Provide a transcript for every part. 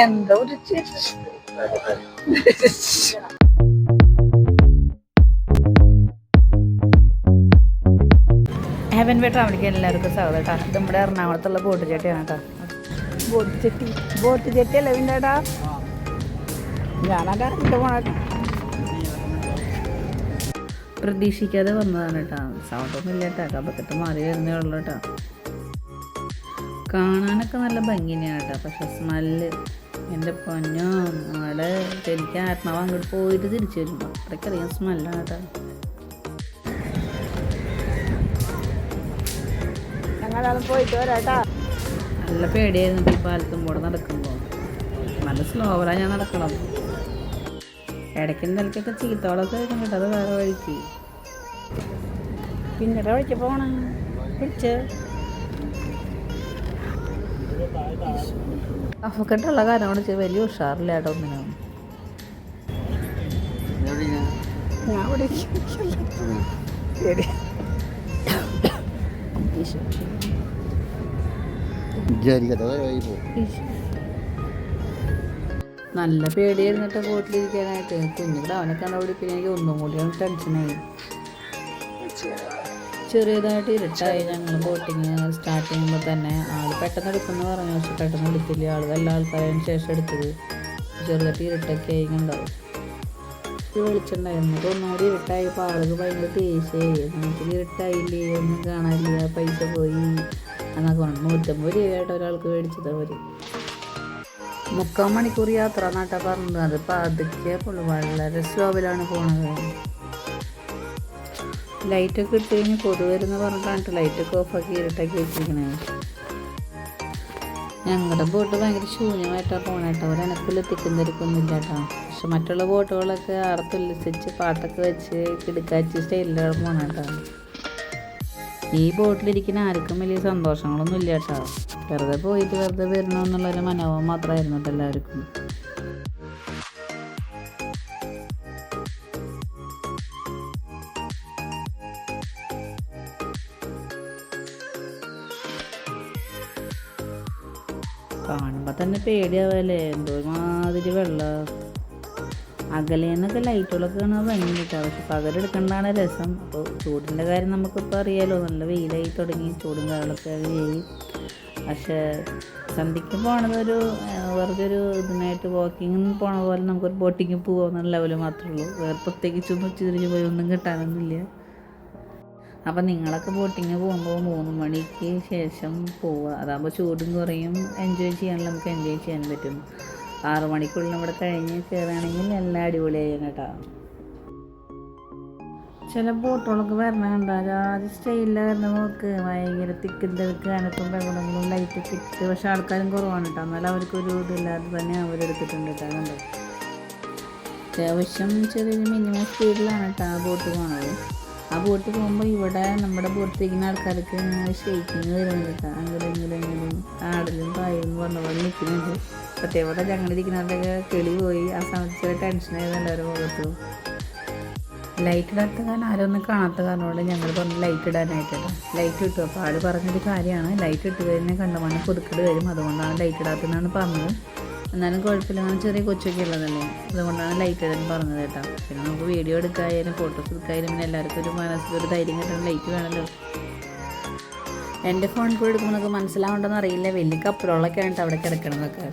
എന്താ ഒരു ഹെവൻ വേ ട്രാവലിക്ക് എല്ലാവർക്കും സ്വാഗതം കേട്ടോ. ഇത് നമ്മുടെ എറണാകുളത്തുള്ള ബോട്ട് ചെട്ടിയാണ് കേട്ടോ. ബോട്ട് ചെട്ടി അല്ലേ വീണ്ടേട്ടാ? ഞാനത് ഇറങ്ങിട്ട് പോണ പ്രതീക്ഷിക്കാതെ വന്നതാണ് കേട്ടോ. സൗണ്ടൊന്നും ഇല്ല കേട്ടോ. കബക്കത്ത് മാറി വരുന്നേ ഉള്ളൂ കേട്ടോ. കാണാനൊക്കെ നല്ല ഭംഗി തന്നെയാണ് കേട്ടോ. പക്ഷെ സ്മെല്ല് എൻ്റെ പൊന്നോ, അവിടെ ശരിക്കും ആത്മാവ് അങ്ങോട്ട് പോയിട്ട് തിരിച്ചു വരുമ്പോൾ അത്രയ്ക്കറിയാം സ്മെല്ലാണ് കേട്ടോ. ഞങ്ങളത് പോയിട്ട് വരാട്ടാ. നല്ല പേടിയായിരുന്നു ഈ പാലത്തും കൂടെ നടക്കുമ്പോൾ. നല്ല സ്ലോവറാണ് ഞാൻ നടക്കണം. ഇടയ്ക്കും നിലക്കൊക്കെ ചീത്തോളൊക്കെ കഴിക്കും കേട്ടോ. അത് വേറെ വഴിക്ക് പിന്നീട് വഴിക്ക് പോകണം പിടിച്ച് കഫക്കെട്ടുള്ള കാര്യം കൊണ്ട് വലിയ ഉഷാറില്ല കേട്ടോ ഒന്നിനും. ഞാൻ ഇവിടെ ശരി നല്ല പേടിയായിരുന്നിട്ട് ബോട്ടിലിരിക്കാനായിട്ട്. കുഞ്ഞുങ്ങളുടെ അവനൊക്കെ അവിടെ പിന്നെ എനിക്ക് ഒന്നും കൂടിയാണ് ടെൻഷനായി. ചെറിയതായിട്ട് ഇരുട്ടായി. ഞങ്ങൾ ബോട്ടിങ് സ്റ്റാർട്ട് ചെയ്യുമ്പോൾ തന്നെ ആൾ പെട്ടെന്ന് എടുക്കുമെന്ന് പറഞ്ഞു. പക്ഷെ പെട്ടെന്ന് എടുത്തില്ല. ആൾ എല്ലാ ആൾക്കാരതിന് ശേഷം എടുത്തത്. ചെറുതായിട്ട് ഇരുട്ടൊക്കെ ആയി ഉണ്ടാവും. വിളിച്ചിട്ടുണ്ടായിരുന്നു. ഒന്നുകൂടി ഇരുട്ടായപ്പോൾ ആൾക്ക് ഭയങ്കര ദേഷ്യായി. നമുക്ക് ഇരുട്ടായില്ലേ, ഒന്നും കാണാനില്ല, പൈസ പോയി എന്നൊക്കെ പറഞ്ഞു. 150 രൂപയായിട്ട് ഒരാൾക്ക് മേടിച്ചത് അവർ. 3/4 മണിക്കൂർ യാത്ര നാട്ടാ പറഞ്ഞത്. അതിപ്പോൾ അതൊക്കെ വളരെ സ്ലോവിലാണ് പോണത്. ലൈറ്റൊക്കെ ഇട്ട് കഴിഞ്ഞ് കൊതു വരുന്ന പറഞ്ഞിട്ടാണ് ലൈറ്റൊക്കെ ഓഫാക്കി ഇരുട്ടാക്കി വെച്ചിരിക്കണേ. ഞങ്ങളുടെ ബോട്ട് ഭയങ്കര ശൂന്യമായിട്ടാണ് പോകണേട്ടോ. ഒരെനക്കിൽ തിക്കുന്നിരിക്കൊന്നുമില്ല കേട്ടോ. പക്ഷെ മറ്റുള്ള ബോട്ടുകളൊക്കെ അറുത്തുല്ലസിച്ച് പാട്ടൊക്കെ വെച്ച് കിടക്കാച്ചി സ്റ്റൈലിലാണ് പോകണേട്ടോ. ഈ ബോട്ടിലിരിക്കുന്ന ആർക്കും വലിയ സന്തോഷങ്ങളൊന്നും ഇല്ല കേട്ടോ. വെറുതെ പോയിട്ട് വെറുതെ വരണമെന്നുള്ളൊരു മനോഭാവം മാത്രമായിരുന്നു കേട്ടോ എല്ലാവർക്കും. കാണുമ്പോൾ തന്നെ പേടിയാവല്ലേ. എന്തോ മാതിരി വെള്ളം. അകലേന്നൊക്കെ ലൈറ്റുകളൊക്കെ കാണാൻ ഭംഗി കിട്ടാം. പക്ഷെ പകലെടുക്കേണ്ടതാണ് രസം. അപ്പോൾ ചൂടിൻ്റെ കാര്യം നമുക്കിപ്പോൾ അറിയാലോ. നല്ല വെയിലായി തുടങ്ങി. ചൂടും കാര്യങ്ങളൊക്കെ ചെയ്യും. പക്ഷേ സന്ധ്യയ്ക്ക് പോണതൊരു വെറുതെ ഒരു ഇതിനായിട്ട് വാക്കിങ്ങിന് പോണ പോലെ നമുക്കൊരു ബോട്ടിങ് പോകാമെന്നുള്ള ലെവൽ മാത്രമേ ഉള്ളൂ. വേറെ പ്രത്യേകിച്ചൊന്നും ഉച്ചതിരിഞ്ഞ് പോയി ഒന്നും കിട്ടാനൊന്നുമില്ല. അപ്പം നിങ്ങളൊക്കെ ബോട്ടിങ് പോകുമ്പോൾ 3 മണിക്ക് ശേഷം പോവുക. അതാകുമ്പോൾ ചൂടും കുറയും. എൻജോയ് ചെയ്യാനുള്ള നമുക്ക് എൻജോയ് ചെയ്യാൻ പറ്റും. 6 മണിക്കുള്ളിൽ ഇവിടെ കഴിഞ്ഞ് കയറുകയാണെങ്കിൽ എല്ലാം അടിപൊളിയായിരുന്നു കേട്ടോ. ചില ബോട്ടുകളൊക്കെ വരണ കണ്ടാൽ ആദ്യം സ്റ്റൈലിൽ വരുന്ന നോക്ക് ഭയങ്കര തിക്കും തിരക്ക് അനക്കും ബഹളങ്ങളും ലൈറ്റൊക്കെ ഇട്ട്. പക്ഷെ ആൾക്കാരും കുറവാണ് കേട്ടോ. എന്നാലും അവർക്കൊരു ഇതില്ലാതെ തന്നെ അവരെടുത്തിട്ടുണ്ട് കേട്ടോ. കണ്ടോ, അത്യാവശ്യം ചെറിയൊരു മിനിമം സ്പീഡിലാണ് കേട്ടോ ആ ബോട്ട് പോണത്. ആ ബോട്ട് പോകുമ്പോൾ ഇവിടെ നമ്മുടെ ബോട്ടിലിരിക്കുന്ന ആൾക്കാർക്ക് ഷെയ്ക്കിങ് വരുന്നുണ്ട് കേട്ടോ. അങ്ങനെങ്കിലും ആടലും പായും എന്ന് പറഞ്ഞ പോലെ നിൽക്കുന്നുണ്ട്. പ്രത്യേകത ഞങ്ങളിരിക്കുന്നവരുടെയൊക്കെ കിളി പോയി. ആ സമയത്ത് ചെറിയ ടെൻഷനായിരുന്നു എല്ലാവരും മുഖത്തും. ലൈറ്റ് ഇടാത്ത കാരണം ആരും ഒന്നും കാണാത്ത കാരണമാണ് ഞങ്ങൾ പറഞ്ഞ് ലൈറ്റ് ഇടാനായിട്ട് കേട്ടോ. ലൈറ്റ് ഇട്ടു. അപ്പോൾ ആൾ പറഞ്ഞൊരു കാര്യമാണ്, ലൈറ്റ് ഇട്ട് കഴിഞ്ഞാൽ കണ്ടമാനം കൊതുക്കട് വരും, അതുകൊണ്ടാണ് ലൈറ്റ് ഇടാത്തതെന്നാണ് പറഞ്ഞത്. എന്നാലും കുഴപ്പമില്ല, അങ്ങനെ ചെറിയ കൊച്ചൊക്കെ ഉള്ളതല്ലേ, അതുകൊണ്ടാണ് ലൈറ്റ് ഇടാൻ പറഞ്ഞത് കേട്ടോ. പിന്നെ നമുക്ക് വീഡിയോ എടുക്കാനും ഫോട്ടോസ് എടുക്കാനും പിന്നെ എല്ലാവർക്കും ഒരു മനസ്സിലൊരു ധൈര്യം കിട്ടാൻ ലൈറ്റ് വേണമല്ലോ. എൻ്റെ ഫോണിൽ കൂടെ എടുക്കുമ്പോൾ നമുക്ക് മനസ്സിലാവുണ്ടെന്ന് അറിയില്ല. വലിയ കപ്പലുകളൊക്കെ ആണ് അവിടെ കിടക്കണതൊക്കെ.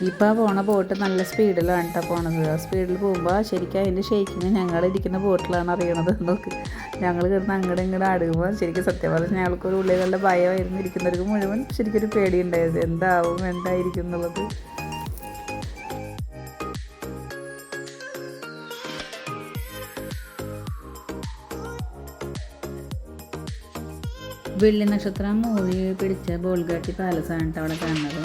ഇപ്പോൾ ആ പോണ ബോട്ട് നല്ല സ്പീഡിലാണ് കേട്ടോ പോണത്. ആ സ്പീഡിൽ പോകുമ്പോൾ ശരിക്കും അതിൻ്റെ ഷേക്കിങ് ഞങ്ങളിരിക്കുന്ന ബോട്ടിലാണ് അറിയണത്. നോക്ക്, ഞങ്ങൾ കിടന്ന് അങ്ങോട്ട് ഇങ്ങോട്ട് അടുക്കുമ്പോൾ ശരിക്കും സത്യം പറഞ്ഞാൽ ഞങ്ങൾക്കൊരു ഉള്ളികളുടെ ഭയമായിരുന്നു. ഇരിക്കുന്നവർക്ക് മുഴുവൻ ശരിക്കൊരു പേടിയുണ്ടായത്, എന്താവും എന്തായിരിക്കും എന്നുള്ളത്. വെള്ളി നക്ഷത്രം മൂവി പിടിച്ച ബോൾഗാട്ടി പാലസാണ് കേട്ടോ അവിടെ കാണുന്നത്.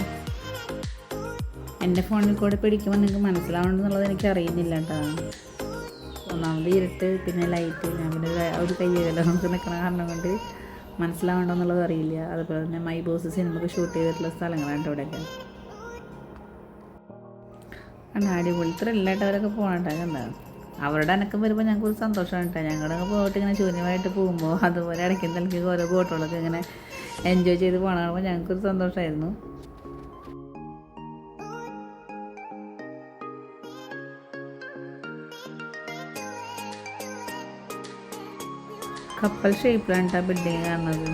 എൻ്റെ ഫോണിൽ കൂടെ പിടിക്കുമ്പോൾ നിങ്ങൾക്ക് മനസ്സിലാവുന്നുണ്ടെന്നുള്ളത് എനിക്ക് അറിയുന്നില്ല കേട്ടോ. ഒന്നാമത് ഇരുട്ട്, പിന്നെ ലൈറ്റ്, ഞാൻ പിന്നെ ഒരു കയ്യല്ല നമുക്ക് നിൽക്കണ കാരണം കൊണ്ട് മനസ്സിലാവുന്നുണ്ടെന്നുള്ളത് അറിയില്ല. അതുപോലെ തന്നെ മൈ ബോസ് സിനിമക്ക് ഷൂട്ട് ചെയ്തിട്ടുള്ള സ്ഥലങ്ങളാണ് ഇവിടെയൊക്കെ. കണ്ടാ അടിപൊളി ത്രില്ലായിട്ട് അവരൊക്കെ പോകണ്ട. കണ്ടാ അവരുടെ അനക്കം വരുമ്പോൾ ഞങ്ങൾക്ക് ഒരു സന്തോഷമാണ് കേട്ടോ. ഞങ്ങളുടെ പോയിട്ട് ഇങ്ങനെ ശൂന്യമായിട്ട് പോകുമ്പോൾ അതുപോലെ ഇടയ്ക്ക് നൽകി ഓരോ ബോട്ടുകളൊക്കെ ഇങ്ങനെ എൻജോയ് ചെയ്ത് പോകണം കാണുമ്പോൾ ഞങ്ങൾക്കൊരു സന്തോഷമായിരുന്നു. കപ്പൽ ഷേപ്പിലാണ് കേട്ടോ ബിൽഡിങ് കാണുന്നത്.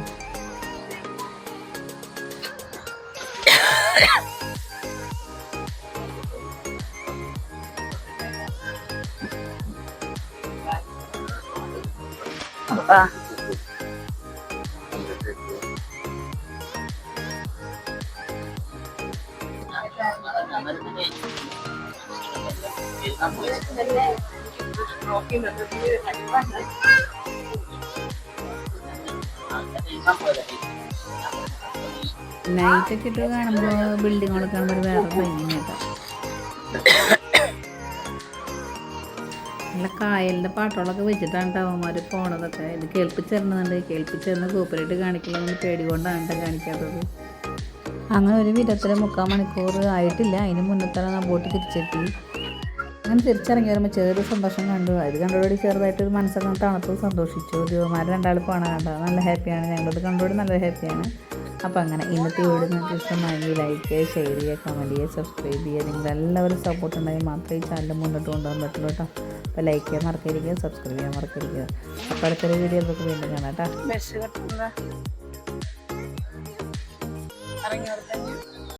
നൈറ്റൊക്കെ ഇട്ട് കാണുമ്പോൾ ബിൽഡിങ്ങുകളൊക്കെ കാണുമ്പോൾ ഒരു വേറെ ഭംഗി കേട്ടോ. നല്ല കായലിൻ്റെ പാട്ടുകളൊക്കെ വെച്ചിട്ടാണ് കേട്ടോ അവന്മാർ പോണതൊക്കെ. ഇത് കേൾപ്പിച്ചിരുന്നുണ്ട്, കേൾപ്പിച്ചിരുന്ന് കോപ്പറേറ്റ് കാണിക്കണമെന്ന് പേടി കൊണ്ടാണ് കേട്ടോ കാണിക്കാത്തത്. അങ്ങനെ ഒരു വിധത്തിൽ 3/4 മണിക്കൂർ ആയിട്ടില്ല, അതിന് മുന്നേ തന്നെ ആ ബോട്ട് തിരിച്ചെത്തി. അങ്ങനെ തിരിച്ചിറങ്ങി വരുമ്പോൾ ചെറിയൊരു സന്തോഷം കണ്ടു. അത് കണ്ടോടി ചെറുതായിട്ടൊരു മനസ്സൊക്കെ തണുത്ത് സന്തോഷിച്ചു. ദേവന്മാർ 2 പോകണം കണ്ടോ, നല്ല ഹാപ്പിയാണ്. ഞങ്ങളത് കണ്ടോടി നല്ല ഹാപ്പിയാണ്. അപ്പോൾ അങ്ങനെ ഇന്നത്തെ വീഡിയോ നിങ്ങൾക്ക് ഇഷ്ടമായെങ്കിൽ ലൈക്ക് ചെയ്യുക, ഷെയർ ചെയ്യുക, കമൻറ്റ് ചെയ്യുക, സബ്സ്ക്രൈബ് ചെയ്യുക. നിങ്ങളെല്ലാവരും സപ്പോർട്ട് ഉണ്ടെങ്കിൽ മാത്രമേ ഈ ചാനൽ മുന്നോട്ട് കൊണ്ടുപോകാൻ പറ്റുള്ളൂ കേട്ടോ. അപ്പോൾ ലൈക്ക് ചെയ്യാൻ മറക്കരുത്, സബ്സ്ക്രൈബ് ചെയ്യാൻ മറക്കരുത്. അപ്പോൾ അടുത്തൊരു വീഡിയോ നമുക്ക് വീണ്ടും കാണാം കേട്ടോ.